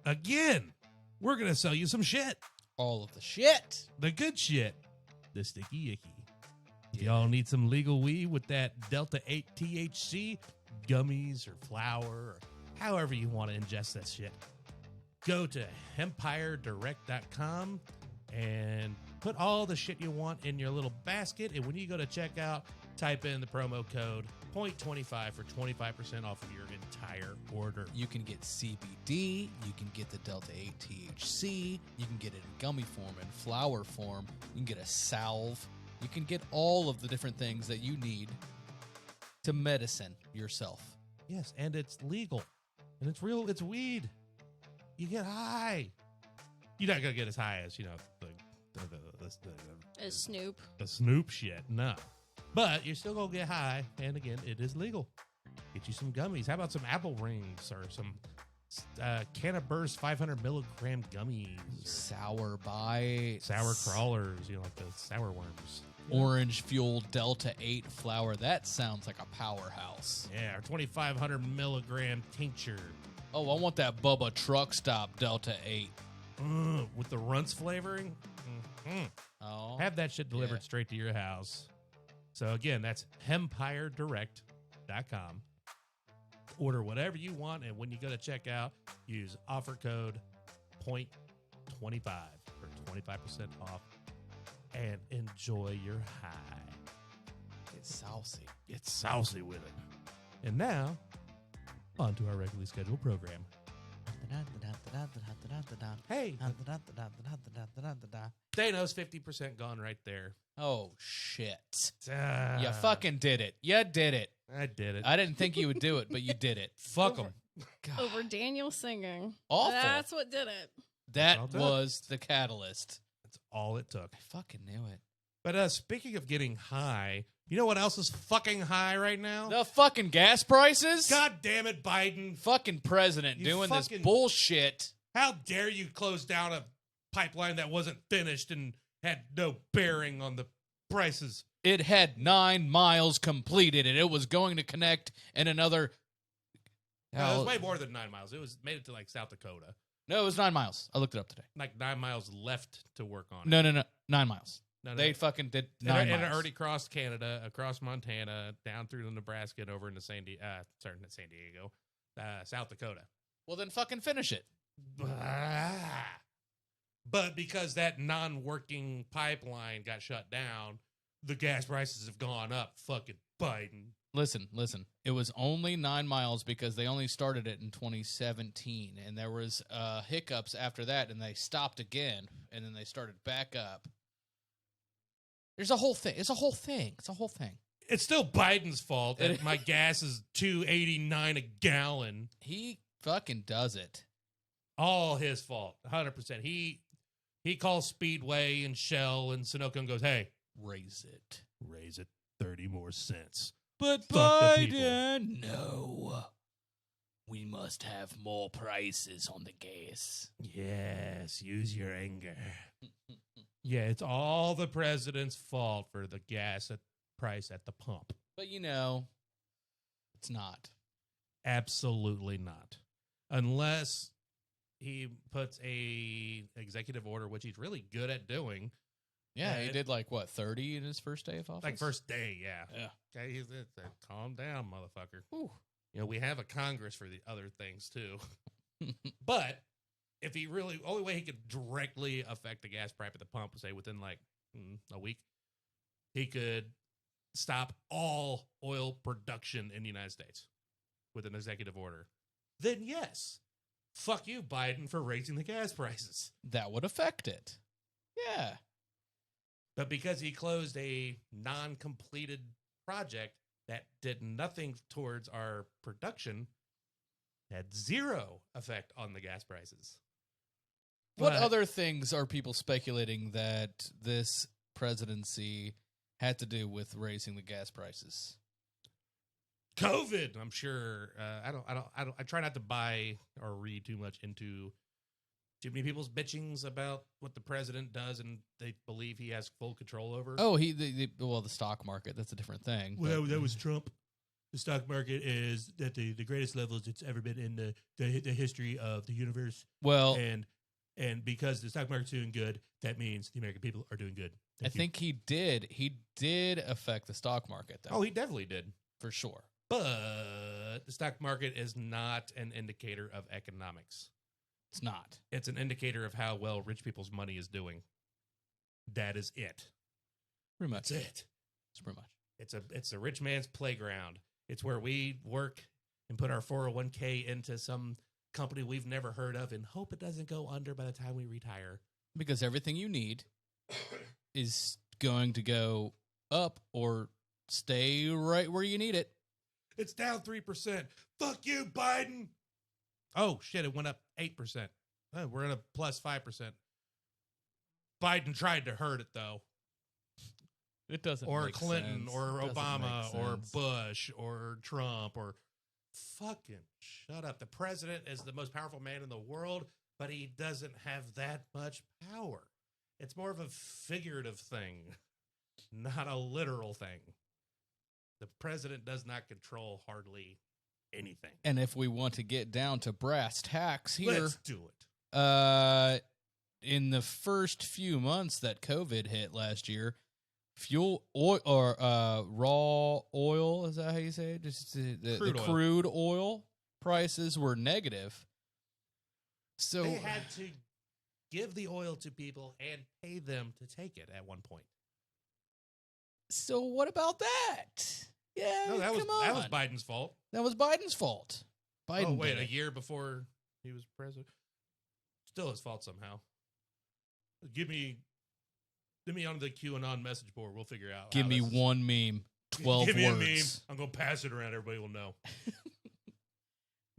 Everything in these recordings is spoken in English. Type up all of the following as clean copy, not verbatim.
Again, we're going to sell you some shit. All of the shit. The good shit. The sticky icky. If y'all need some legal weed with that Delta 8 THC, gummies or flour, or however you want to ingest that shit, go to empiredirect.com and put all the shit you want in your little basket. And when you go to checkout, type in the promo code POINT25 for 25% off of your entire order. You can get CBD, you can get the Delta 8 THC, you can get it in gummy form and flower form, you can get a salve, you can get all of the different things that you need to medicine yourself. Yes, and it's legal. And it's real, it's weed. You get high. You're not going to get as high as, As Snoop. the Snoop shit, no. But you're still going to get high, and again, it is legal. Get you some gummies. How about some apple rings or some Cannaburst 500 milligram gummies? Sour bites. Sour crawlers, like the sour worms. Orange fuel Delta 8 flour. That sounds like a powerhouse. Yeah, our 2,500 milligram tincture. Oh, I want that Bubba Truck Stop Delta 8. With the runts flavoring. Mm-hmm. Oh, Have that shit delivered straight to your house. So again, that's empiredirect.com. Order whatever you want, and when you go to checkout, use offer code POINT25 for 25% off, and enjoy your high. it's saucy. Get saucy with it. And now, on to our regularly scheduled program. Hey, Thanos 50% gone right there. Oh, shit. Ah, You fucking did it. You did it. I did it. I didn't think you would do it, but you did it. Fuck them. God. Over Daniel singing. Awful. That's what did it. That Well done. was the catalyst. That's all it took. I fucking knew it. But speaking of getting high, you know what else is fucking high right now? The fucking gas prices? God damn it, Biden. Fucking president You doing this fucking- bullshit. How dare you close down a pipeline that wasn't finished and had no bearing on the prices? It had 9 miles completed, and it was going to connect in another... It was way more than 9 miles. It was made it to like South Dakota. No, it was 9 miles. I looked it up today. Like 9 miles left to work on. No. 9 miles. No. They fucking did And 9 it miles. already crossed Canada, across Montana, down through Nebraska, and over into San Diego, South Dakota. Well, then fucking finish it. But because that non-working pipeline got shut down, the gas prices have gone up. Fucking Biden. Listen. It was only 9 miles because they only started it in 2017, and there was hiccups after that, and they stopped again, and then they started back up. There's a whole thing. It's a whole thing. It's still Biden's fault that my gas is $2.89 a gallon. He fucking does it. All his fault, 100%. He calls Speedway and Shell and Sunoco and goes, "Hey, Raise it. 30 more cents." But Fuck the people. Biden, no. We must have more prices on the gas. Yes, use your anger. Yeah, it's all the president's fault for the gas price at the pump. But it's not. Absolutely not. Unless he puts a executive order, which he's really good at doing. Yeah, he it- did 30 in his first day of office? Like first day, yeah. Yeah. Okay, calm down, motherfucker. Whew. We have a Congress for the other things too. But if he really, only way he could directly affect the gas price at the pump, say within a week, he could stop all oil production in the United States with an executive order. Then yes, fuck you, Biden, for raising the gas prices. That would affect it. Yeah. But because he closed a non-completed project that did nothing towards our production, had zero effect on the gas prices. What But- other things are people speculating that this presidency had to do with raising the gas prices? COVID. I'm sure. I try not to buy or read too much into too many people's bitchings about what the president does and they believe he has full control over. Oh, the stock market. That's a different thing. Well, that was Trump. The stock market is at the greatest levels it's ever been in the history of the universe. Well, and because the stock market's doing good, that means the American people are doing good. I think he did. He did affect the stock market, though. Oh, he definitely did. For sure. But the stock market is not an indicator of economics. It's not. It's an indicator of how well rich people's money is doing. That is it. Pretty much. That's it. It's pretty much. It's a rich man's playground. It's where we work and put our 401k into some company we've never heard of and hope it doesn't go under by the time we retire. Because everything you need is going to go up or stay right where you need it. It's down 3%. Fuck you, Biden. Oh, shit, it went up 8%. Oh, we're at a plus 5%. Biden tried to hurt it, though. It doesn't Or make Clinton, sense. or It doesn't Obama, make or sense. Bush, or Trump, or fucking shut up. The president is the most powerful man in the world, but he doesn't have that much power. It's more of a figurative thing, not a literal thing. The president does not control hardly anything. And if we want to get down to brass tacks here, Let's do it. in the first few months that COVID hit last year, fuel oil or raw oil, is that how you say it? Just the crude oil prices were negative. So They had to give the oil to people and pay them to take it at one point. So what about that? Yeah, No, that come on. was Biden's fault. That was Biden's fault. Biden. Oh, wait, did a it. year before he was president? Still his fault somehow. Give me on the QAnon message board. We'll figure out. Give how me this is- one meme, 12 Give me words. a meme. I'm going to pass it around. Everybody will know.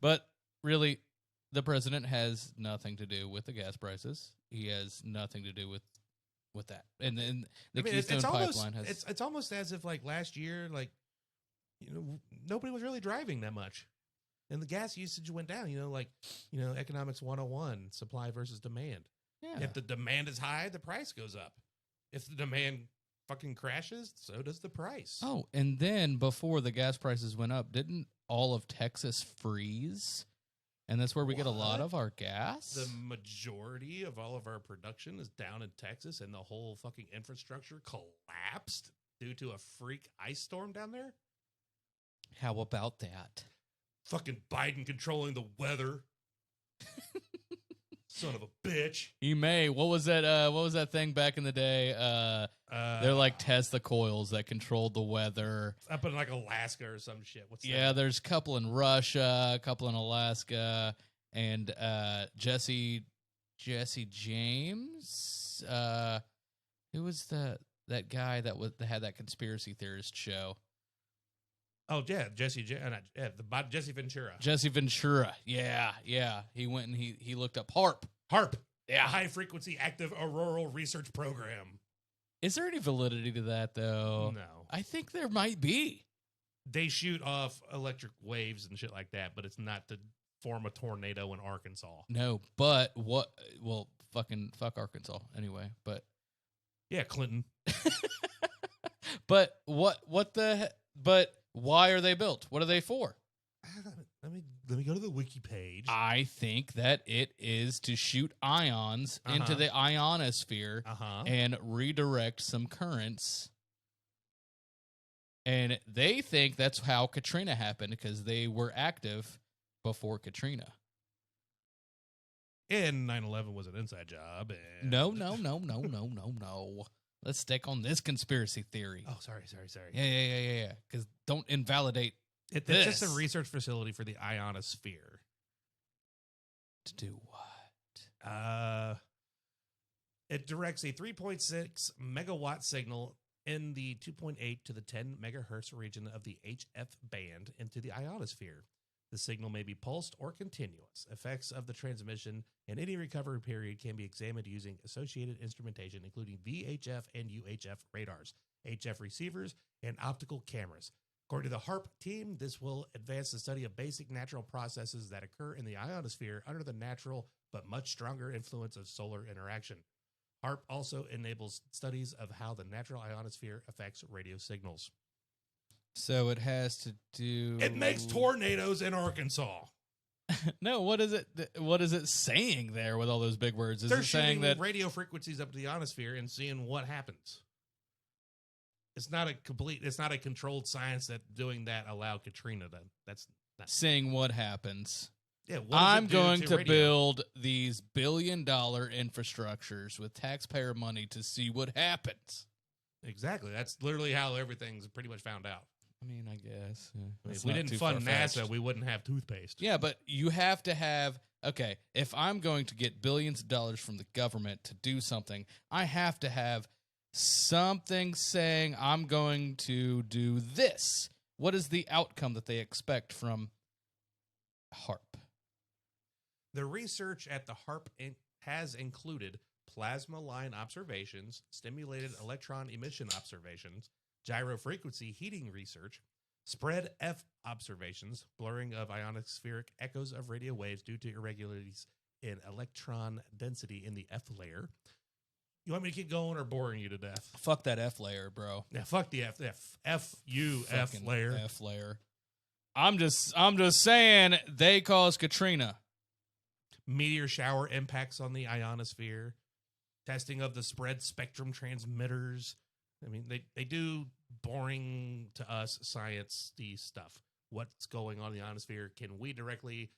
But really, the president has nothing to do with the gas prices. He has nothing to do with that. And then the Keystone Pipeline has. It's almost as if like last year, like, you know, nobody was really driving that much. And the gas usage went down, economics 101, supply versus demand. Yeah. If the demand is high, the price goes up. If the demand fucking crashes, so does the price. Oh, and then before the gas prices went up, didn't all of Texas freeze? And that's where we get a lot What? of our gas? The majority of all of our production is down in Texas, and the whole fucking infrastructure collapsed due to a freak ice storm down there. How about that? Fucking Biden controlling the weather. Son of a bitch. He may. What was that thing back in the day? They're like Tesla coils that controlled the weather. Up in like Alaska or some shit. What's Yeah, that? there's a couple in Russia, a couple in Alaska, and Jesse James. Who was that guy that had that conspiracy theorist show? Oh yeah, Jesse Ventura. Jesse Ventura. Yeah. He went and he looked up HARP. HARP. Yeah. High Frequency Active Auroral Research Program. Is there any validity to that though? No. I think there might be. They shoot off electric waves and shit like that, but it's not to form a tornado in Arkansas. No, but what? Well, fuck Arkansas anyway. But Yeah, Clinton. but what the? But why are they built? What are they for? Let me go to the wiki page. I think that it is to shoot ions into the ionosphere and redirect some currents. And they think that's how Katrina happened because they were active before Katrina. And 9/11 was an inside job. And... No. Let's stick on this conspiracy theory. Oh, sorry. Yeah. Because don't invalidate It's just a research facility for the ionosphere. to do what? It directs a 3.6 megawatt signal in the 2.8 to the 10 megahertz region of the HF band into the ionosphere. The signal may be pulsed or continuous. Effects of the transmission and any recovery period can be examined using associated instrumentation, including VHF and UHF radars, HF receivers, and optical cameras. According to the HARP team, this will advance the study of basic natural processes that occur in the ionosphere under the natural but much stronger influence of solar interaction. HARP also enables studies of how the natural ionosphere affects radio signals. So it has to do. It makes tornadoes in Arkansas. No, what is it? What is it saying there with all those big words? Is They're it saying shooting that radio frequencies up to the ionosphere and seeing what happens. It's not a controlled science that doing that allowed Katrina to. That's not. seeing what happens? Yeah, what does I'm it do going to radio? build these billion-dollar infrastructures with taxpayer money to see what happens. Exactly. That's literally how everything's pretty much found out. I mean, I guess. If we didn't fund NASA, we wouldn't have toothpaste. Yeah, but you have to have. Okay, if I'm going to get billions of dollars from the government to do something, I have to have something saying I'm going to do this. What is the outcome that they expect from HARP? The research at the HARP has included plasma line observations, stimulated electron emission observations, gyrofrequency heating research, spread F observations, blurring of ionospheric echoes of radio waves due to irregularities in electron density in the F layer. You want me to keep going or boring you to death? Fuck that F layer, bro. Yeah, fuck the F. F you F Fucking layer. F layer. I'm just saying they caused Katrina. Meteor shower impacts on the ionosphere, testing of the spread spectrum transmitters. I mean, they do boring to us science-y stuff. What's going on in the ionosphere? Can we directly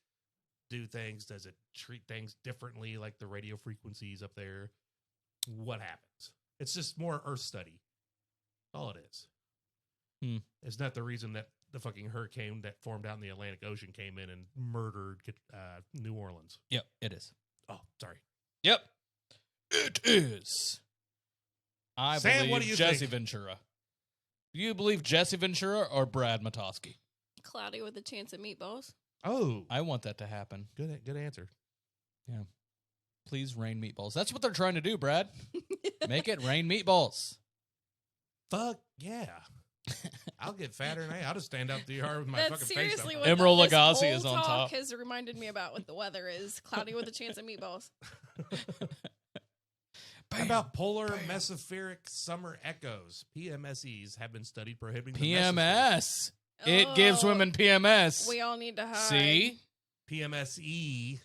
do things? Does it treat things differently, like the radio frequencies up there? What happens? It's just more Earth study. All it is. It's not the reason that the fucking hurricane that formed out in the Atlantic Ocean came in and murdered New Orleans. Yep, it is. Oh, sorry. Yep, it is. I Sam, believe what do you Jesse think? Ventura. Do you believe Jesse Ventura or Brad Matoski? Cloudy with a chance of meatballs. Oh, I want that to happen. good answer. Please rain meatballs. That's what they're trying to do, Brad. Make it rain meatballs. Fuck yeah. I'll get fatter than I'll just stand out the yard with my That's fucking face seriously up. what Emerald this Lagasse whole is on talk top. has reminded me about what the weather is. Cloudy with a chance of meatballs. How about polar mesospheric summer echoes? PMSEs have been studied prohibiting the mesosphere. PMS. It gives Oh, women PMS. We all need to hide. See? PMSE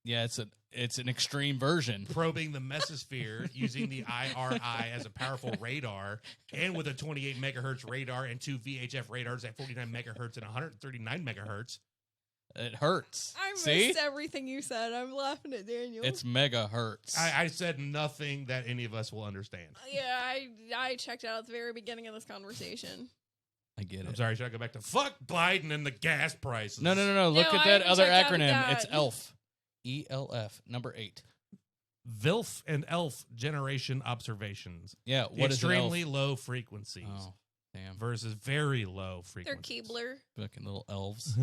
Yeah, it's an extreme version. probing the mesosphere using the IRI as a powerful radar and with a 28 megahertz radar and 2 VHF radars at 49 megahertz and 139 megahertz. It hurts. I See? missed everything you said. I'm laughing at Daniel. It's mega hurts. I said nothing that any of us will understand. Yeah, I checked out at the very beginning of this conversation. I get I'm it. sorry, should I go back to fuck Biden and the gas prices? No. Look No, at I that haven't other checked out acronym. that. It's ELF. ELF, number 8. VILF and ELF generation observations. Yeah, The what is an ELF? extremely low frequencies Oh, damn. versus very low They're frequencies. Keebler. Fucking little elves.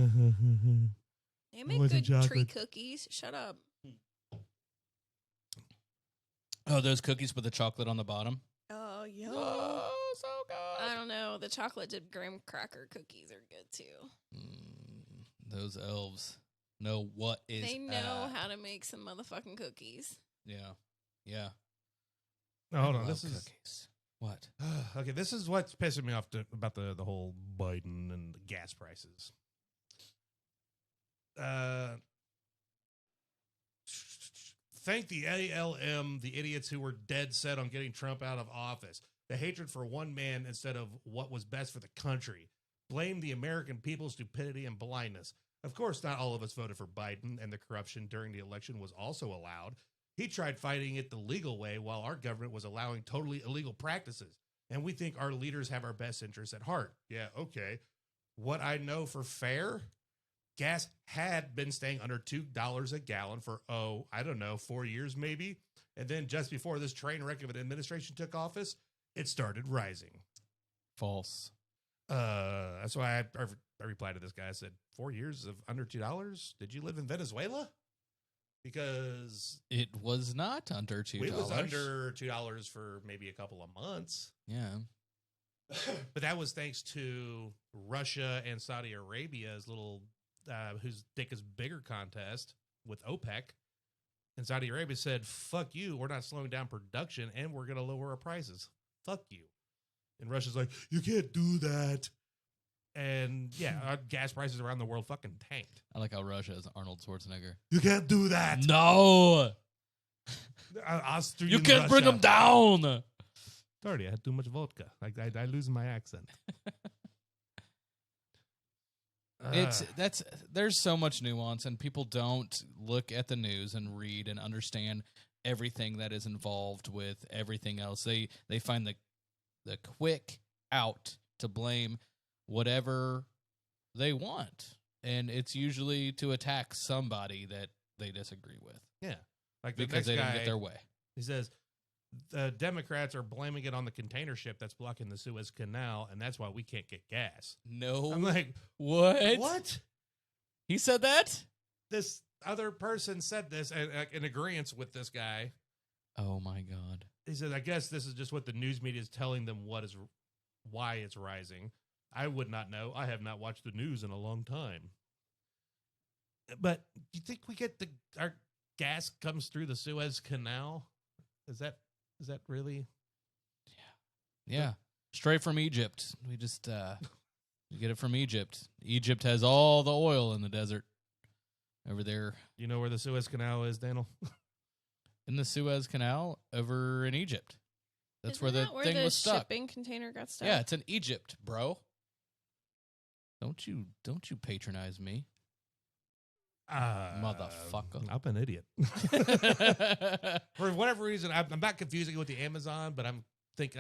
They make Wasn't good tree chocolate. cookies. Shut up. Oh, those cookies with the chocolate on the bottom. Oh, yeah. Oh, so good. I don't know. The chocolate dipped graham cracker cookies are good too. Those elves know what is They know up. how to make some motherfucking cookies. Yeah. No, hold on. Love This is cookies. What? okay. This is what's pissing me off about the whole Biden and the gas prices. Thank the ALM, the idiots who were dead set on getting Trump out of office. The hatred for one man instead of what was best for the country. Blame the American people's stupidity and blindness. Of course, not all of us voted for Biden, and the corruption during the election was also allowed. He tried fighting it the legal way while our government was allowing totally illegal practices. And we think our leaders have our best interests at heart. Yeah, okay. What I know for fair, gas had been staying under $2 a gallon for, 4 years maybe. And then just before this train wreck of an administration took office, it started rising. False. That's why I replied to this guy. I said, 4 years of under $2? Did you live in Venezuela? Because It was not under $2. it was under $2 for maybe a couple of months. Yeah. But that was thanks to Russia and Saudi Arabia's little whose dick is bigger contest with OPEC. And Saudi Arabia said, fuck you, we're not slowing down production and we're going to lower our prices. Fuck you. And Russia's like, you can't do that. And yeah, our gas prices around the world fucking tanked. I like how Russia is Arnold Schwarzenegger. You can't do that. No, Austrian you can't bring them down. Sorry, I had too much vodka. I lose my accent. There's so much nuance, and people don't look at the news and read and understand everything that is involved with everything else. They find the quick out to blame whatever they want, and it's usually to attack somebody that they disagree with. Yeah, like because they didn't get their way. He says the Democrats are blaming it on the container ship that's blocking the Suez Canal, and that's why we can't get gas. No, I'm like, what? What? He said that? This other person said this in agreement with this guy. Oh my God. He said, I guess this is just what the news media is telling them why it's rising. I would not know. I have not watched the news in a long time. But do you think we get our gas comes through the Suez Canal? Is that really? Yeah. Straight from Egypt. We just we get it from Egypt. Egypt has all the oil in the desert over there. You know where the Suez Canal is, Daniel? In the Suez Canal over in Egypt. That's Isn't where that the thing was stuck. Shipping container got stuck. Yeah, it's in Egypt, bro. Don't you patronize me, motherfucker. I'm an idiot. For whatever reason, I'm not confusing it with the Amazon, but I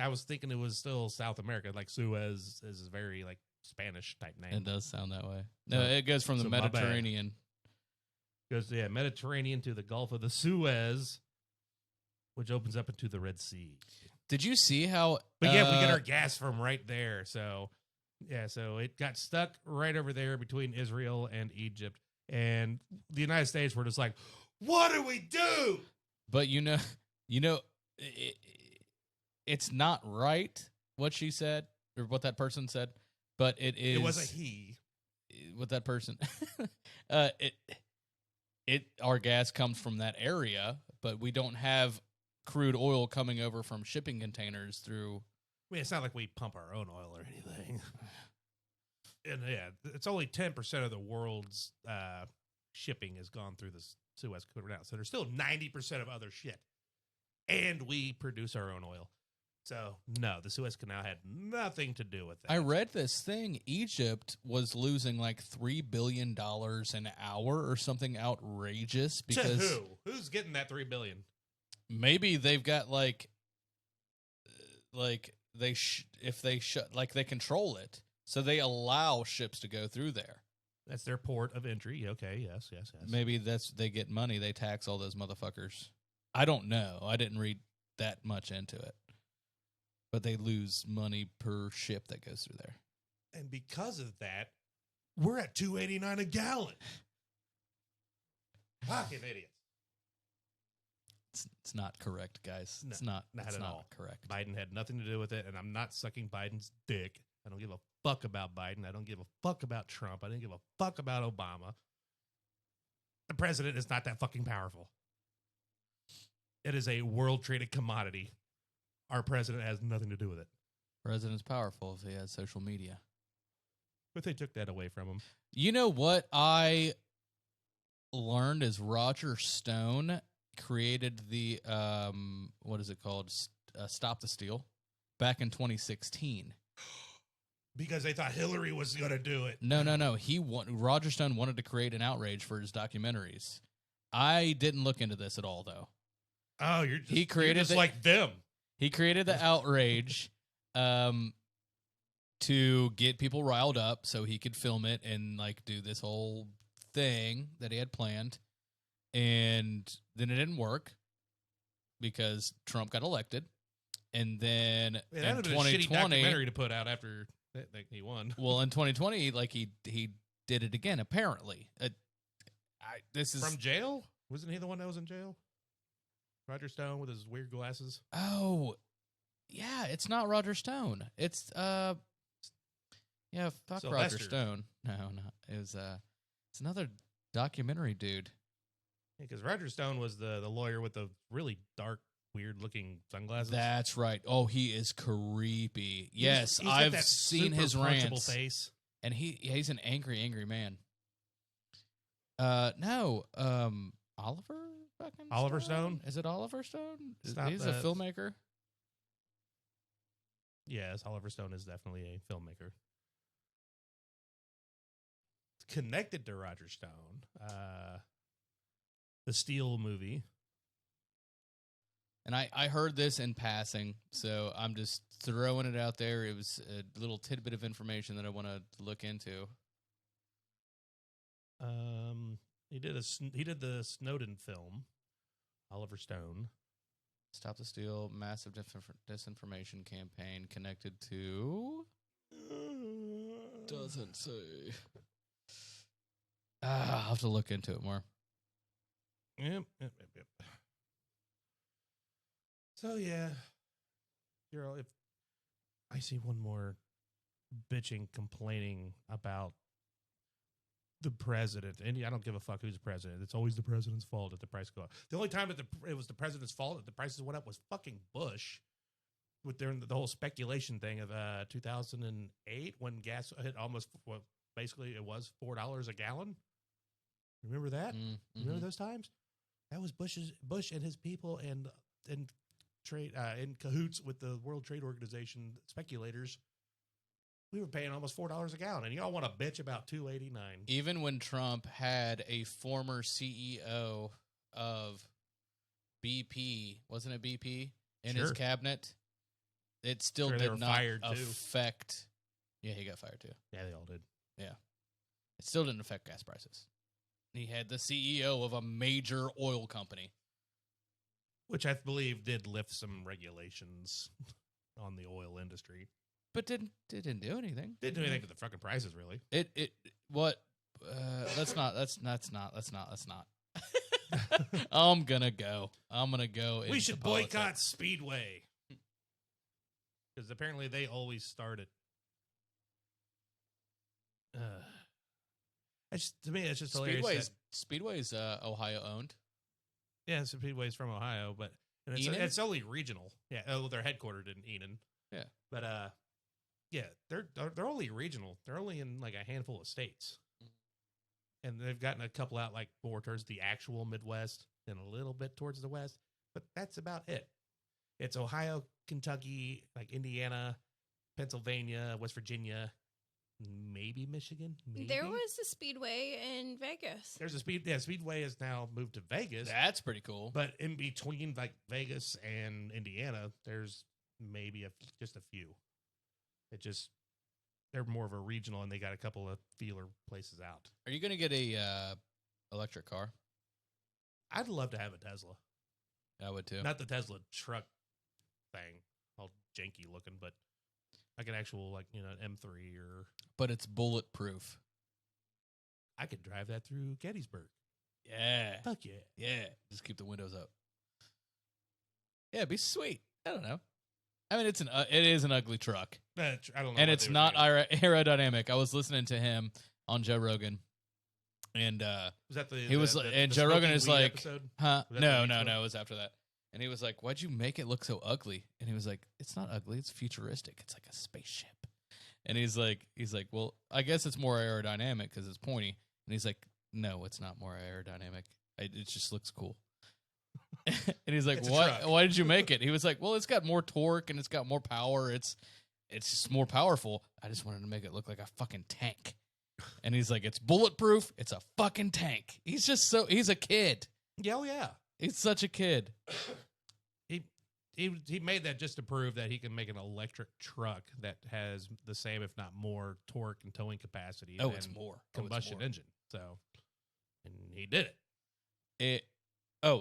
was thinking it was still South America. Like Suez is a very like Spanish type name. It does sound that way. No, it goes from the Mediterranean. Goes Mediterranean to the Gulf of the Suez, which opens up into the Red Sea. Did you see how? But yeah, we get our gas from right there. So yeah, so it got stuck right over there between Israel and Egypt, and the United States were just like, "What do we do?" But you know, it's not right what she said or what that person said, but it is. It was a he. What that person. Our gas comes from that area, but we don't have crude oil coming over from shipping containers through. I mean, it's not like we pump our own oil or anything. And yeah, it's only 10% of the world's shipping has gone through the Suez Canal. So there's still 90% of other shit. And we produce our own oil. So no, the Suez Canal had nothing to do with that. I read this thing. Egypt was losing like $3 billion an hour or something outrageous. Because to who? Who's getting that $3 billion? Maybe they've got if they control it, so they allow ships to go through there. That's their port of entry. Okay, yes. Maybe they get money. They tax all those motherfuckers. I don't know. I didn't read that much into it, but they lose money per ship that goes through there. And because of that, we're at $2.89 a gallon. Fucking idiots. It's not correct, guys. No, it's not at all correct. Biden had nothing to do with it, and I'm not sucking Biden's dick. I don't give a fuck about Biden. I don't give a fuck about Trump. I don't give a fuck about Obama. The president is not that fucking powerful. It is a world-traded commodity. Our president has nothing to do with it. President's powerful if he has social media. But they took that away from him. You know what I learned is Roger Stone created the what is it called? Stop the Steal back in 2016. Because they thought Hillary was going to do it. No. Roger Stone wanted to create an outrage for his documentaries. I didn't look into this at all, though. Oh, you're just like them. He created the outrage to get people riled up so he could film it and do this whole thing that he had planned. And then it didn't work because Trump got elected. And then in 2020, a shitty documentary to put out after he won. Well, in 2020, he did it again. Apparently, this is from jail. Wasn't he the one that was in jail? Roger Stone with his weird glasses. Oh, Yeah, it's not Roger Stone. It's yeah, fuck Roger Sylvester. Stone. No, it was it's another documentary dude. Because Roger Stone was the lawyer with the really dark, weird-looking sunglasses. That's right. Oh, he is creepy. Yes, He's got I've that seen super his punchable rants, face. and he's an angry man. No, Oliver Stone? Is it Oliver Stone? It's not He's a filmmaker. Yes, Oliver Stone is definitely a filmmaker. Connected to Roger Stone, the Steel movie. And I heard this in passing, so I'm just throwing it out there. It was a little tidbit of information that I want to look into. He did the Snowden film, Oliver Stone. Stop the Steal, massive disinformation campaign connected to... Doesn't say. I'll have to look into it more. Yep. So yeah, if I see one more bitching, complaining about the president, and I don't give a fuck who's president. It's always the president's fault if the price go up. The only time that it was the president's fault that the prices went up was fucking Bush, with the whole speculation thing of 2008 when gas hit almost basically it was $4 a gallon. Remember that? Mm-hmm. Remember those times? That was Bush and his people and trade in cahoots with the World Trade Organization speculators. We were paying almost $4 a gallon, and y'all want to bitch about $2.89. Even when Trump had a former CEO of BP, wasn't it BP, in his cabinet, it still Sure, they were did not fired, too. affect. Yeah, he got fired too. Yeah, they all did. Yeah, it still didn't affect gas prices. He had the CEO of a major oil company, Which I believe did lift some regulations on the oil industry. but didn't do anything. Didn't do anything to the fucking prices, really. Let's not. I'm gonna go. We into should politics. boycott Speedway. Because apparently they always start it. To me, it's just hilarious. Speedway's Ohio owned. Yeah, Speedway's from Ohio, but and it's only regional. Yeah, they're headquartered in Enon. Yeah, but yeah, they're only regional. They're only in like a handful of states, and they've gotten a couple out like more towards the actual Midwest and a little bit towards the West. But that's about it. It's Ohio, Kentucky, like Indiana, Pennsylvania, West Virginia, maybe Michigan. Maybe. There was a speedway in Vegas. There's a Speedway has now moved to Vegas. that's pretty cool. But in between like Vegas and Indiana, there's maybe just a few. They're more of a regional, and they got a couple of feeler places out. Are you gonna get a electric car? I'd love to have a Tesla. I would too. Not the Tesla truck thing, all janky looking, but like an actual M3 or. But it's bulletproof. I could drive that through Gettysburg. Yeah. Fuck yeah. Yeah. Just keep the windows up. Yeah, it'd be sweet. I don't know. I mean, it is an ugly truck. I don't know. And it's not aerodynamic. I was listening to him on Joe Rogan. And was that Joe Rogan is like, episode? huh? Was that No, the it was after that. And he was like, why'd you make it look so ugly? And he was like, it's not ugly, it's futuristic. It's like a spaceship. And he's like, well, I guess it's more aerodynamic because it's pointy. And he's like, no, it's not more aerodynamic. It just looks cool. And he's like, why did you make it? He was like, well, it's got more torque and it's got more power. It's just more powerful. I just wanted to make it look like a fucking tank. And he's like, it's bulletproof. It's a fucking tank. He's a kid. Yeah, oh yeah. He's such a kid. He made that just to prove that he can make an electric truck that has the same, if not more, torque and towing capacity. Oh, than it's more. combustion engine. So, and he did it.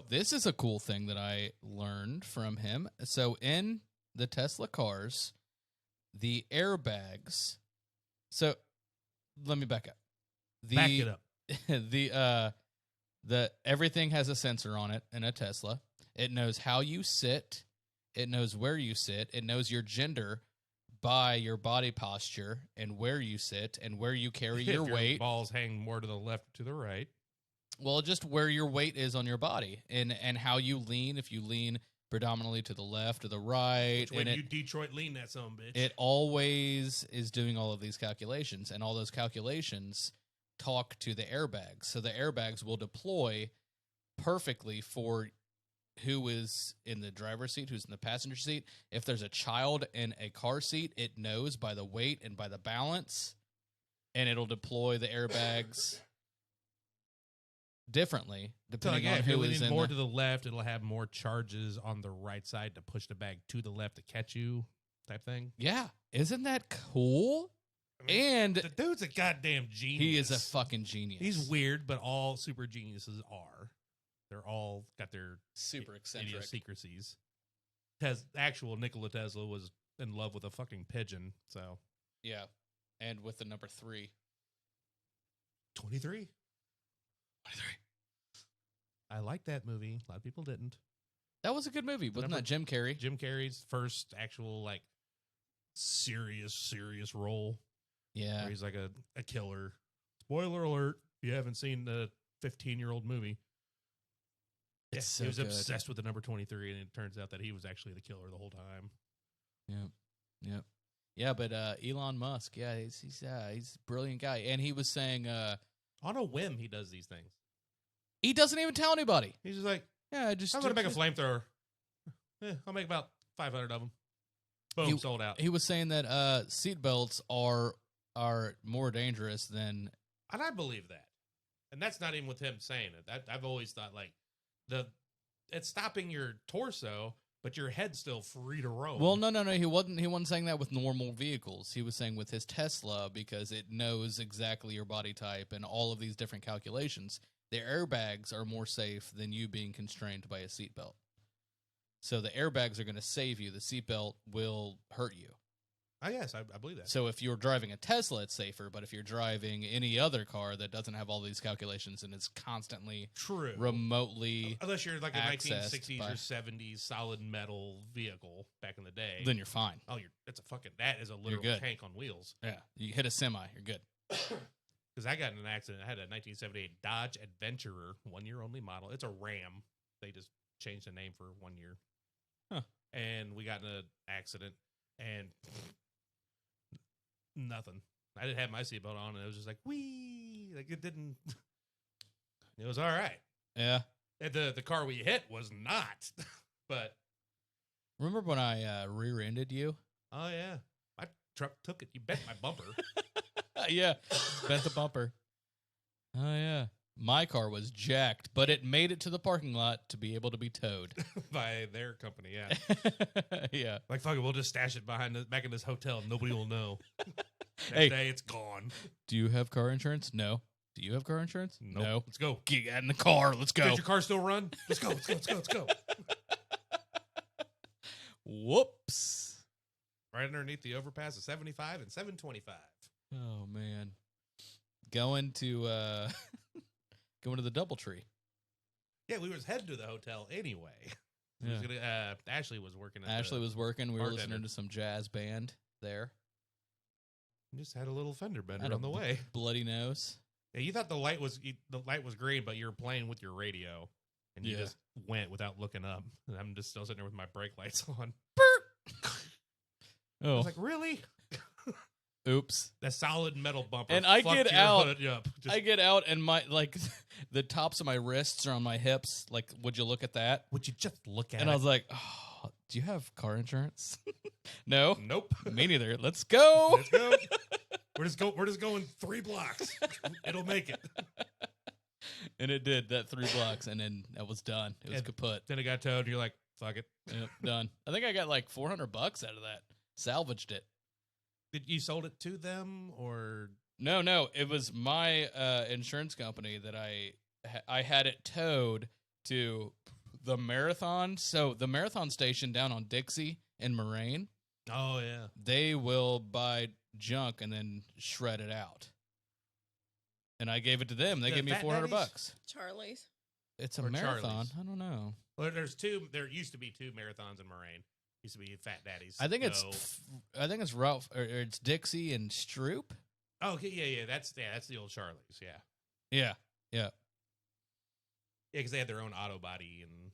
This is a cool thing that I learned from him. So in the Tesla cars, the airbags. So let me back up. Back it up. The everything has a sensor on it in a Tesla. It knows how you sit. It knows where you sit. It knows your gender by your body posture and where you sit and where you carry If your weight. balls hang more to the left or to the right. Well, just where your weight is on your body and how you lean. If you lean predominantly to the left or the right. When and you Detroit lean that son of a bitch. it always is doing all of these calculations, and all those calculations talk to the airbags. So the airbags will deploy perfectly for who is in the driver's seat, who's in the passenger seat. If there's a child in a car seat, it knows by the weight and by the balance, and it'll deploy the airbags differently So depending again, on if who you're is leaning in more the... to the left, it'll have more charges on the right side to push the bag to the left to catch you, type thing. Yeah, isn't that cool? I mean, And the dude's a goddamn genius. he is a fucking genius. He's weird, but all super geniuses are. They're all got their super eccentric. idiosyncrasies. Actual Nikola Tesla was in love with a fucking pigeon. So Yeah, and with the number 3. 23. I like that movie. A lot of people didn't. That was a good movie, wasn't number- that Jim Carrey? Jim Carrey's first actual like serious role. Yeah. Where he's like a killer. Spoiler alert! If you haven't seen the 15-year-old movie, It's so he was good. obsessed with the number 23, and it turns out that he was actually the killer the whole time. Yep. Yeah, but Elon Musk, yeah, he's a brilliant guy, and he was saying On a whim, he does these things. he doesn't even tell anybody. He's just like, Yeah, just I'm going to make a flamethrower. I'll make about 500 of them. Boom, He- sold out. He was saying that seatbelts are more dangerous than... And I believe that. And that's not even with him saying it. I've always thought like it's stopping your torso, but your head's still free to roam. Well, no. He wasn't saying that with normal vehicles. He was saying with his Tesla, because it knows exactly your body type and all of these different calculations. The airbags are more safe than you being constrained by a seatbelt. So the airbags are going to save you. The seatbelt will hurt you. Oh, yes, I believe that. So if you're driving a Tesla, it's safer. But if you're driving any other car that doesn't have all these calculations and is constantly True. remotely, Unless you're like a accessed 1960s by- or 70s solid metal vehicle back in the day. then you're fine. Oh, that is a literal good. tank on wheels. Yeah, you hit a semi, you're good. Because I got in an accident. I had a 1978 Dodge Adventurer, 1-year only model. It's a Ram. They just changed the name for 1 year. Huh. And we got in an accident, and nothing. I didn't have my seatbelt on, and it was just like, wee. Like, it didn't. It was all right. Yeah. And the car we hit was not. But, Remember when I rear-ended you? oh, yeah. My truck took it. You bent my bumper. Yeah, bent the bumper. Oh, yeah. My car was jacked, but it made it to the parking lot to be able to be towed. By their company, yeah. Yeah. Like, fuck it, we'll just stash it back in this hotel. Nobody will know. Next Hey. day, it's gone. Do you have car insurance? No. Do you have car insurance? Nope. No. Let's go. Get in the car. Let's go. Does your car still run? Let's go. Let's go. Whoops. Right underneath the overpass of 75 and 725. Oh, man. Going to the DoubleTree. Yeah, we was heading to the hotel anyway. We was Yeah. Ashley was working. Ashley was working. We were bartender. listening to some jazz band there. Just had a little fender Had bender a on the way. Bloody nose. Yeah, you thought the light was green, but you were playing with your radio, and you Yeah. just went without looking up. And I'm just still sitting there with my brake lights on. I Oh, was like, really? oops. That solid metal bumper. And I fucked get your out. hood up. Just, I get out and my the tops of my wrists are on my hips. Like, would you look at that? would you just look at And it? I was like, oh, do you have car insurance? No, Nope. me neither. Let's go. Let's go. We're just going 3 blocks. It'll make it. And it did that 3 blocks, and then that was done. It was And- kaput. Then it got towed, and you're like, fuck it. Yep, done. I think I got like $400 out of that. Salvaged it. Did you sold it to them or? No, it was my insurance company that I had it towed to the Marathon. So the Marathon station down on Dixie in Moraine, Oh yeah. they will buy junk and then shred it out. And I gave it to them. They The gave me Fat $400. Daddies? Charlie's. It's a Or marathon. Charlie's? I don't know. Well, there used to be 2 marathons in Moraine. Used to be Fat Daddy's. I think Go. I think it's Ralph or it's Dixie and Stroop. Oh, okay, yeah. That's the old Charlie's. Yeah, Yeah, yeah, because they had their own auto body and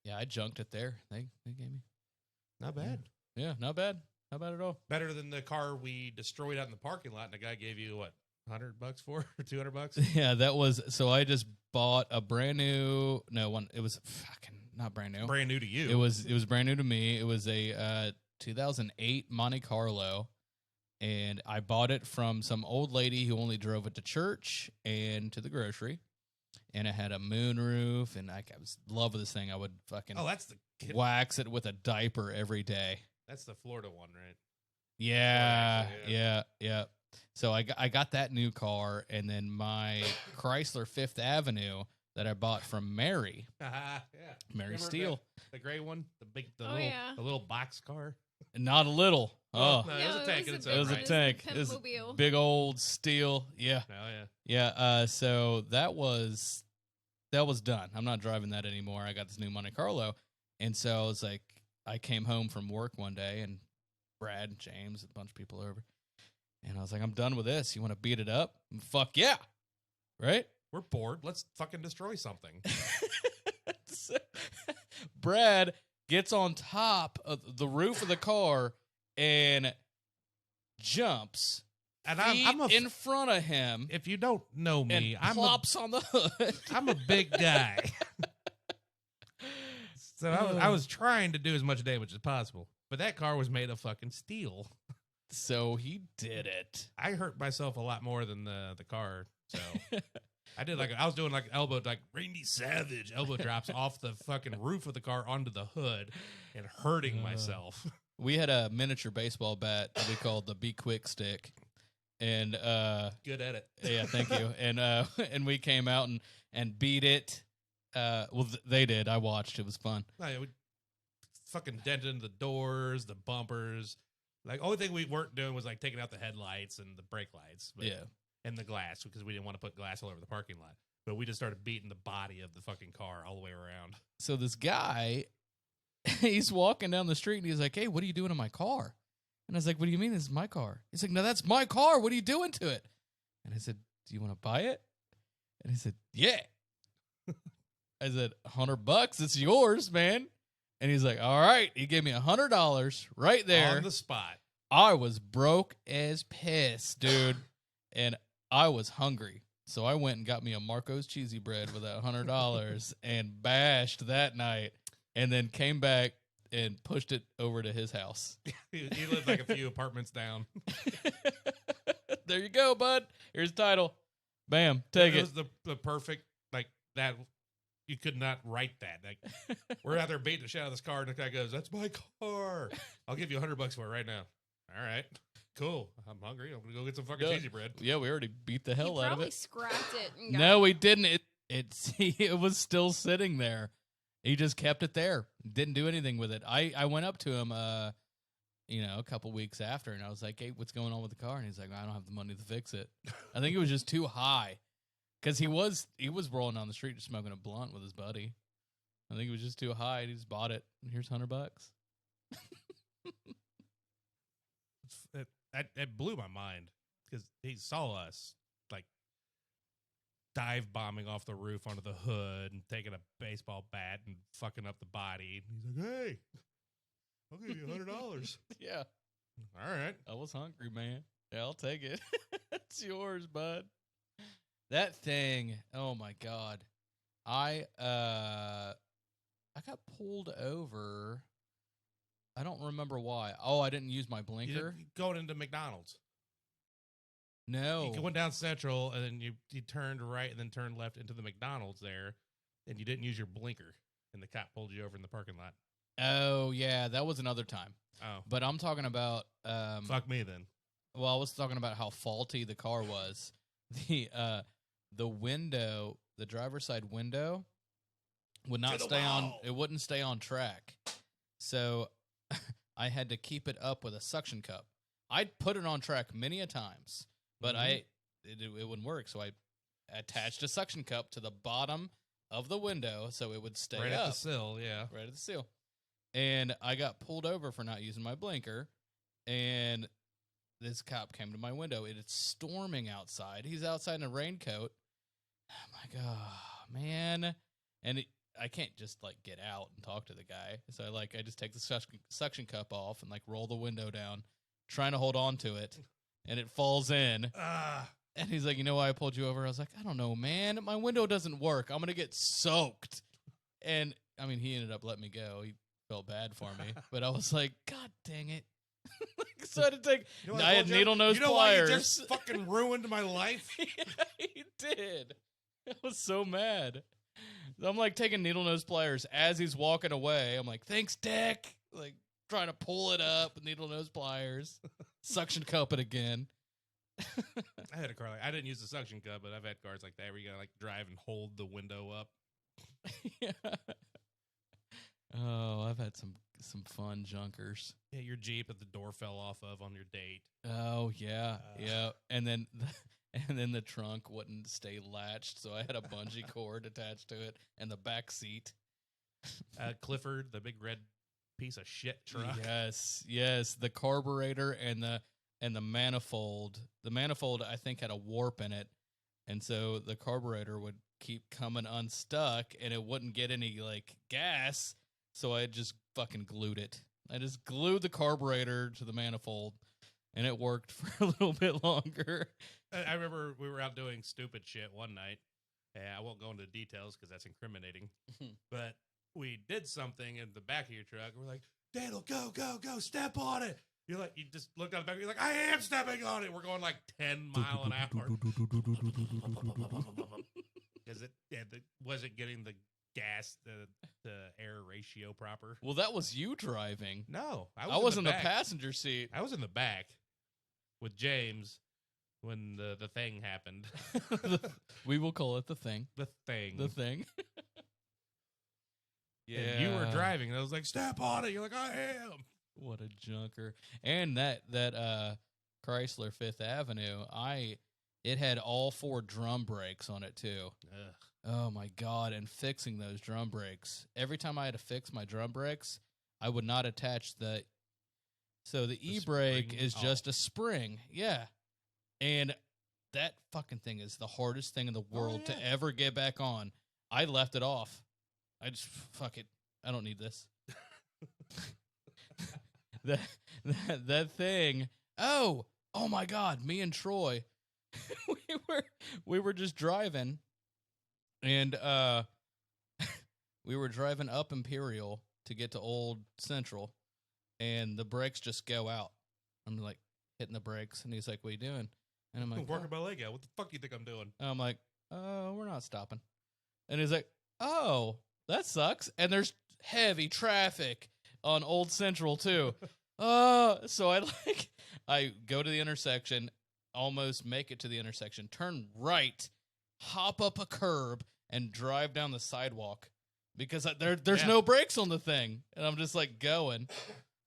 yeah. I junked it there. They gave me. not bad. Yeah, not bad. Not bad at all. Better than the car we destroyed out in the parking lot, and the guy gave you what, $100 for or $200? Yeah, that was so. I just bought a brand new. No one. It was fucking not brand new. Brand new to you. It was brand new to me. It was a 2008 Monte Carlo, and I bought it from some old lady who only drove it to church and to the grocery. And it had a moonroof, and I was in love with this thing. I would fucking Oh, that's the wax it with a diaper every day. That's the Florida one, right? Yeah, actually, yeah. So I got that new car, and then my Chrysler Fifth Avenue that I bought from Mary Yeah. Mary Remember Steele. the gray one, yeah. the little box car. Not a little. Oh, no, it was a tank in its It own was a right. tank. It It was was the Pimpmobile. big old steel. Yeah, Oh yeah. yeah. So that was done. I'm not driving that anymore. I got this new Monte Carlo, and so I was like, I came home from work one day, and Brad and James, a bunch of people over, and I was like, I'm done with this. You want to beat it up? And fuck yeah, right? We're bored. Let's fucking destroy something. So, Brad gets on top of the roof of the car and jumps And feet I'm in front of him if you don't know and me, plops on the hood. I'm a big guy. So I was trying to do as much damage as possible. But that car was made of fucking steel. So he did it. I hurt myself a lot more than the car. So I did I was doing like elbow, like Randy Savage elbow drops off the fucking roof of the car onto the hood and hurting myself. We had a miniature baseball bat that we called the Be Quick stick. And Good at it. yeah, thank you. And we came out and beat it. They did. I watched. It was fun. No, yeah, we fucking dented in the doors, the bumpers. Like, only thing we weren't doing was like taking out the headlights and the brake lights. But, Yeah. And the glass, because we didn't want to put glass all over the parking lot. But we just started beating the body of the fucking car all the way around. So this guy, he's walking down the street and he's like, "Hey, what are you doing to my car?" And I was like, "What do you mean this is my car?" He's like, "No, that's my car. What are you doing to it?" And I said, "Do you want to buy it?" And he said, "Yeah." I said, $100. It's yours, man. And he's like, "All right." He gave me $100 right there. On the spot. I was broke as piss, dude. And I was hungry. So I went and got me a Marco's cheesy bread with that $100 and bashed that night, and then came back and pushed it over to his house. He lived like a few apartments down. There you go, bud. Here's the title. Bam, take It it. was the perfect, like, that. You could not write that. Like, we're out there beating the shit out of this car, and the guy goes, "That's my car. I'll give you $100 for it right now." All right, cool. I'm hungry. I'm gonna go get some fucking Yeah. cheesy bread. Yeah, we already beat the hell You out of probably it. scrapped it. And got No, we didn't. It was still sitting there. He just kept it there. Didn't do anything with it. I went up to him, a couple weeks after, and I was like, "Hey, what's going on with the car?" And he's like, "I don't have the money to fix it." I think it was just too high, because he was rolling down the street just smoking a blunt with his buddy. I think it was just too high. And he just bought it. And here's $100. It blew my mind because he saw us like dive bombing off the roof onto the hood and taking a baseball bat and fucking up the body. He's like, "Hey, I'll give you $100." Yeah, All right. I was hungry, man. Yeah, I'll take it. It's yours, bud. That thing, oh my god. I got pulled over. I don't remember why. Oh, I didn't use my blinker. Going into McDonald's. No. You went down Central and then you turned right and then turned left into the McDonald's there, and you didn't use your blinker, and the cop pulled you over in the parking lot. Oh, yeah, that was another time. Oh, But I'm talking about fuck me then. well, I was talking about how faulty the car was. The window, the driver's side window would not To the stay on, wall. it wouldn't stay on track. So I had to keep it up with a suction cup. I'd put it on track many a times, but Mhm. it wouldn't work. So I attached a suction cup to the bottom of the window so it would stay Right up at the sill, yeah. right at the seal. And I got pulled over for not using my blinker. And this cop came to my window. It is storming outside. He's outside in a raincoat. I'm like, oh, man. And I can't just, like, get out and talk to the guy. So, I just take the suction cup off and, like, roll the window down, trying to hold on to it. And it falls in. And he's like, you know why I pulled you over? I was like, I don't know, man. My window doesn't work. I'm going to get soaked. And, I mean, he ended up letting me go. He felt bad for me. But I was like, God dang it. So I had to take. You know I had needle nose pliers. Why you just fucking ruined my life? Yeah, he did. I was so mad. I'm like taking needle nose pliers as he's walking away. I'm like, thanks, Dick. Like trying to pull it up with needle nose pliers, suction cup it again. I had a car I didn't use the suction cup, but I've had cars like that where you gotta like drive and hold the window up. Yeah. Oh, I've had some fun junkers. Yeah, your Jeep that the door fell off of on your date. Oh yeah, yeah. And then the trunk wouldn't stay latched, so I had a bungee cord attached to it and the back seat. Clifford, the big red piece of shit truck. Yes. The carburetor and the manifold. The manifold I think had a warp in it, and so the carburetor would keep coming unstuck, and it wouldn't get any like gas. So I just fucking glued it. I just glued the carburetor to the manifold, and it worked for a little bit longer. I remember we were out doing stupid shit one night. I won't go into details because that's incriminating. But we did something in the back of your truck. We're like, Daniel, go, step on it. You're like, you just looked out the back. You're like, I am stepping on it. We're going like 10 mile an hour because it wasn't getting the gas the air ratio proper. Well, that was you driving. No, I was in the passenger seat. I was in the back with James when the thing happened. We will call it the thing. The thing. The thing. Yeah. And you were driving, and I was like, step on it. You're like, I am. What a junker. And that Chrysler Fifth Avenue, it had all 4 drum brakes on it too. Ugh. Oh my God. And fixing those drum brakes. Every time I had to fix my drum brakes, I would not attach so the e-brake is just a spring. Yeah. And that fucking thing is the hardest thing in the world to ever get back on. I left it off. I just, fuck it. I don't need this. that thing. Oh my God. Me and Troy, we were just driving, and we were driving up Imperial to get to Old Central, and the brakes just go out. I'm like hitting the brakes, and he's like, "What are you doing?" And I'm like, working my leg out. What the fuck do you think I'm doing? And I'm like, "Oh, we're not stopping." And he's like, "Oh, that sucks." And there's heavy traffic on Old Central too. So I go to the intersection, almost make it to the intersection, turn right, hop up a curb, and drive down the sidewalk because there's no brakes on the thing. And I'm just like going.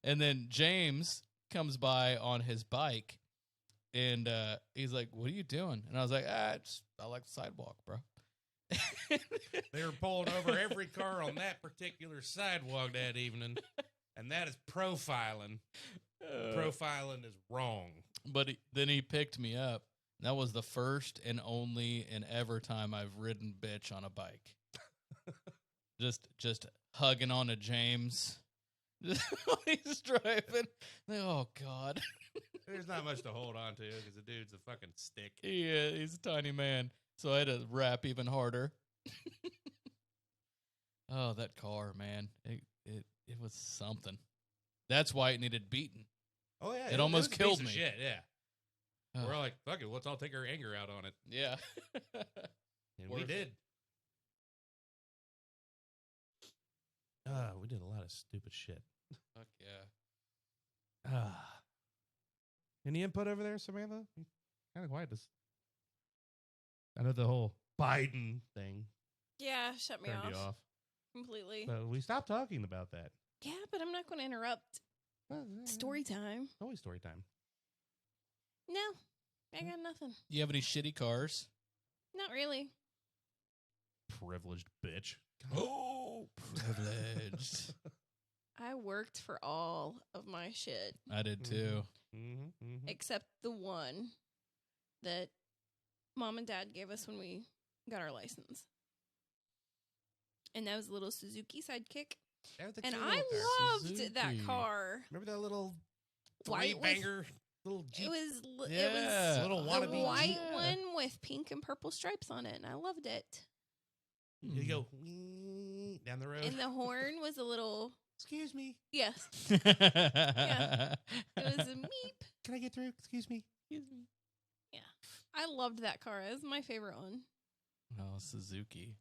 And then James comes by on his bike, and he's like, "What are you doing?" And I was like, I like the sidewalk, bro. They were pulling over every car on that particular sidewalk that evening, and that is profiling. Profiling is wrong. But then he picked me up. That was the first and only and ever time I've ridden bitch on a bike. just hugging on to James. He's driving. Oh, God. There's not much to hold on to because the dude's a fucking stick. Yeah, he's a tiny man. So I had to rap even harder. Oh, that car, man. It was something. That's why it needed beaten. Oh, yeah. It almost was killed a piece me. of shit, yeah. We're like, fuck it, let's all take our anger out on it. Yeah. And we did. We did a lot of stupid shit. Fuck yeah. Any input over there, Samantha? Kind of quiet. I know the whole Biden thing Yeah, shut me turned off you off. completely. So we stopped talking about that. Yeah, but I'm not going to interrupt story time. Always story time. No, I got nothing. You have any shitty cars? Not really. Privileged bitch. Oh, privileged. I worked for all of my shit I did too. except the one that Mom and Dad gave us when we got our license. And that was a little Suzuki Sidekick. And I loved that Suzuki. car. Remember that little White with- three-banger little Jeep? It was Yeah. Little the wannabe white Jeep. one with pink and purple stripes on it, and I loved it. You go "Wee," down the road. And the horn was a little Excuse me. yes, Yeah. it was a meep. Can I get through? Excuse me. I loved that car. It was my favorite one. Oh, Suzuki.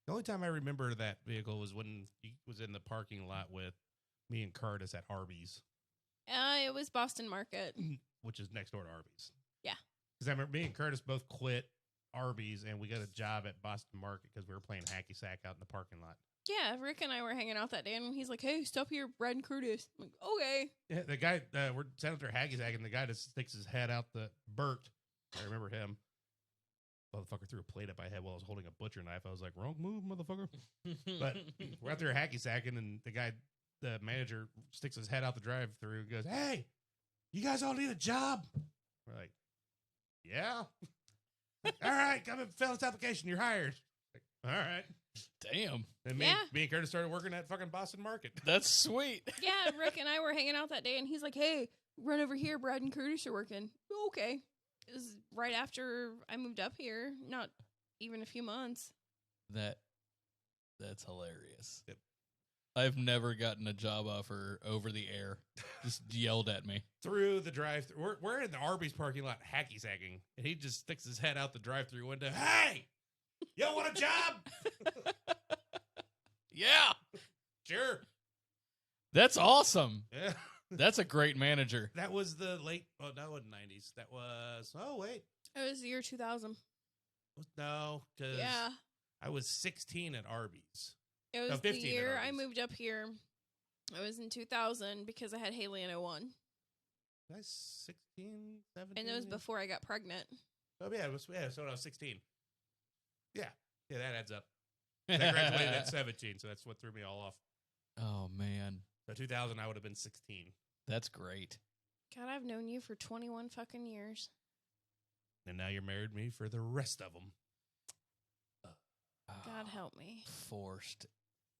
The only time I remember that vehicle was when he was in the parking lot with me and Curtis at Arby's, It was Boston Market. which is next door to Arby's. Yeah. Because I remember me and Curtis both quit Arby's and we got a job at Boston Market because we were playing hacky sack out in the parking lot. Yeah, Rick and I were hanging out that day, and he's like, "Hey, stop here, Brad and Curtis." I'm like, "Okay." Yeah, the guy, we're standing there hacky sack, and the guy just sticks his head out the Bert. I remember him. Motherfucker threw a plate at my head while I was holding a butcher knife. I was like, wrong move, motherfucker. But we're out there hacky sacking, and the manager sticks his head out the drive through and goes, "Hey, you guys all need a job?" We're like, "Yeah." "All right, come and fill this application. You're hired." Like, all right. Damn. And me and Curtis started working at fucking Boston Market. That's sweet. Yeah, Rick and I were hanging out that day, and he's like, "Hey, run over here. Brad and Curtis are working." Okay. It was right after I moved up here, not even a few months. That's hilarious. Yep. I've never gotten a job offer over the air. Just yelled at me. Through the drive-through. We're in the Arby's parking lot hacky sacking, and he just sticks his head out the drive-through window. "Hey, you want a job?" Yeah. Sure. That's awesome. Yeah. That's a great manager. That was the late, oh, no, it wasn't 90s. That was, oh, wait. It was the year 2000. No, because Yeah. I was 16 at Arby's. It was No, the 15 at year I Arby's. moved up here. It was in 2000 because I had Haley in 01. Was I 16, 17? And it was before I got pregnant. Oh, yeah, so when I was 16. Yeah, that adds up. I graduated at 17, so that's what threw me all off. Oh, man. So 2000, I would have been 16. That's great. God, I've known you for 21 fucking years. And now you're married to me for the rest of them. God help me. Forced.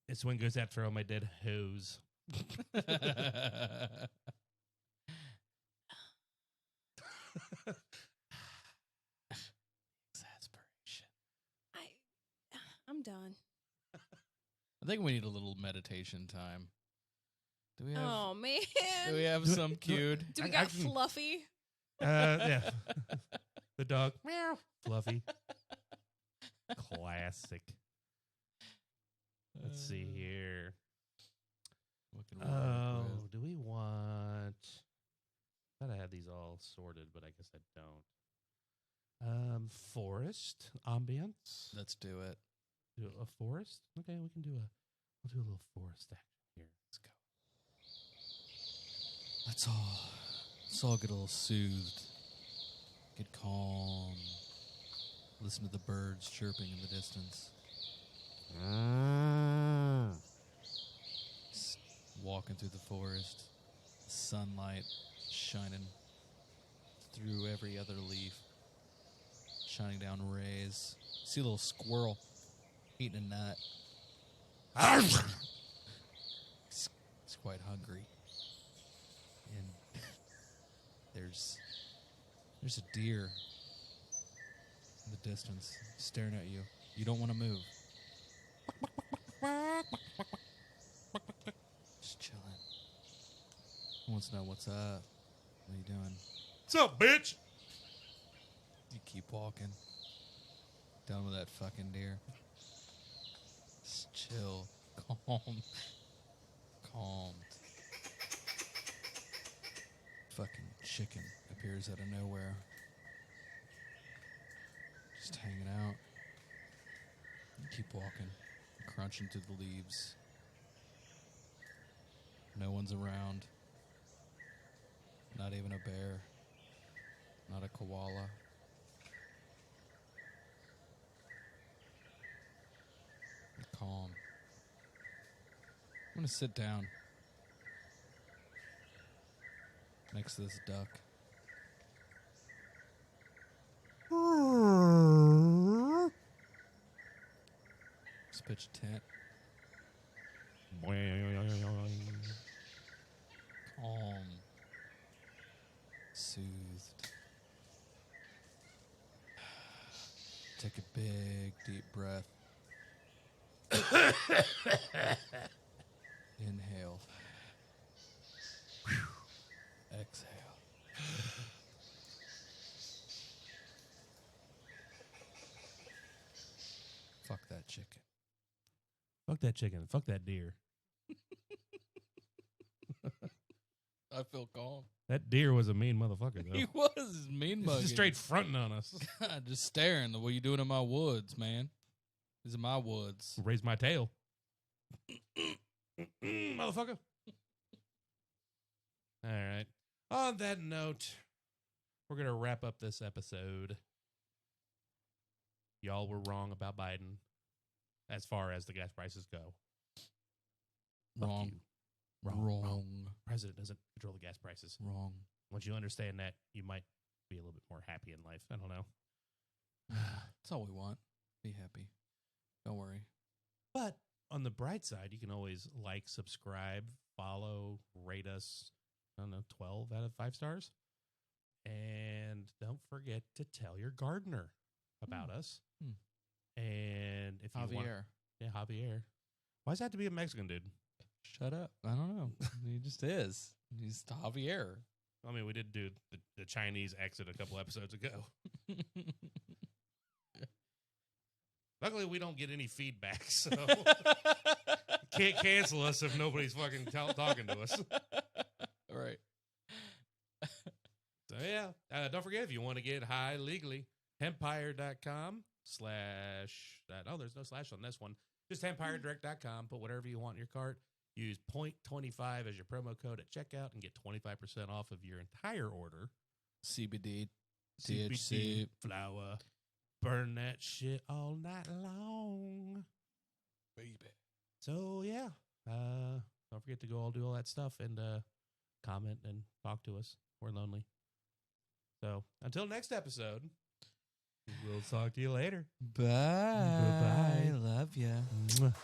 This one goes out for all my dead hoes. Exasperation. I'm done. I think we need a little meditation time. Do we have? Oh, man. Do we have some cued? Do we I got can- Fluffy? Yeah. The dog. Meow. Fluffy. Classic. Let's see here. What can we work with? Do we want... I thought I had these all sorted, but I guess I don't. Forest ambience. Let's do it. Do a forest? Okay, we'll do a little forest action here. Let's go. Let's all get a little soothed. Get calm. Listen to the birds chirping in the distance. Just walking through the forest. Sunlight shining through every other leaf. Shining down rays. See a little squirrel eating a nut. It's quite hungry. And there's a deer in the distance staring at you. You don't want to move. Just chilling. He wants to know what's up. What are you doing? What's up, bitch? You keep walking. Done with that fucking deer. Just chill. Calmed. Fucking chicken appears out of nowhere. Just hanging out. You keep walking. Crunching through the leaves. No one's around. Not even a bear. Not a koala. You're calm. I'm going to sit down next to this duck. Let's pitch a tent. Calm. Soothed. Take a big, deep breath. Inhale. Exhale. Fuck that chicken. Fuck that chicken. Fuck that deer. I feel calm. That deer was a mean motherfucker, though. He was mean He's mugging. just straight fronting on us. Just staring. What are you doing in my woods, man? These are my woods. Raise my tail. Motherfucker. All right. On that note, we're going to wrap up this episode. Y'all were wrong about Biden as far as the gas prices go. Fuck Wrong. you. Wrong. President doesn't control the gas prices. Wrong. Once you understand that, you might be a little bit more happy in life. I don't know. That's all we want. Be happy. Don't worry. But on the bright side, you can always like, subscribe, follow, rate us, I don't know, 12 out of 5 stars. And don't forget to tell your gardener about us. And if you want... Javier. Yeah, Javier. Why does that have to be a Mexican dude? Shut up. I don't know. He just is. He's Javier. I mean, we did do the Chinese exit a couple episodes ago. Luckily, we don't get any feedback, so can't cancel us if nobody's fucking talking to us. Right. So, yeah. Don't forget, if you want to get high legally, hempire.com/ oh, there's no slash on this one. Just empiredirect.com. Put whatever you want in your cart. Use 0.25 as your promo code at checkout and get 25% off of your entire order. CBD, CBD, THC, flower. Burn that shit all night long. baby. So, yeah. Don't forget to go all do all that stuff and comment and talk to us. We're lonely. So, until next episode, we'll talk to you later. Bye. Bye-bye. Love ya. Mwah.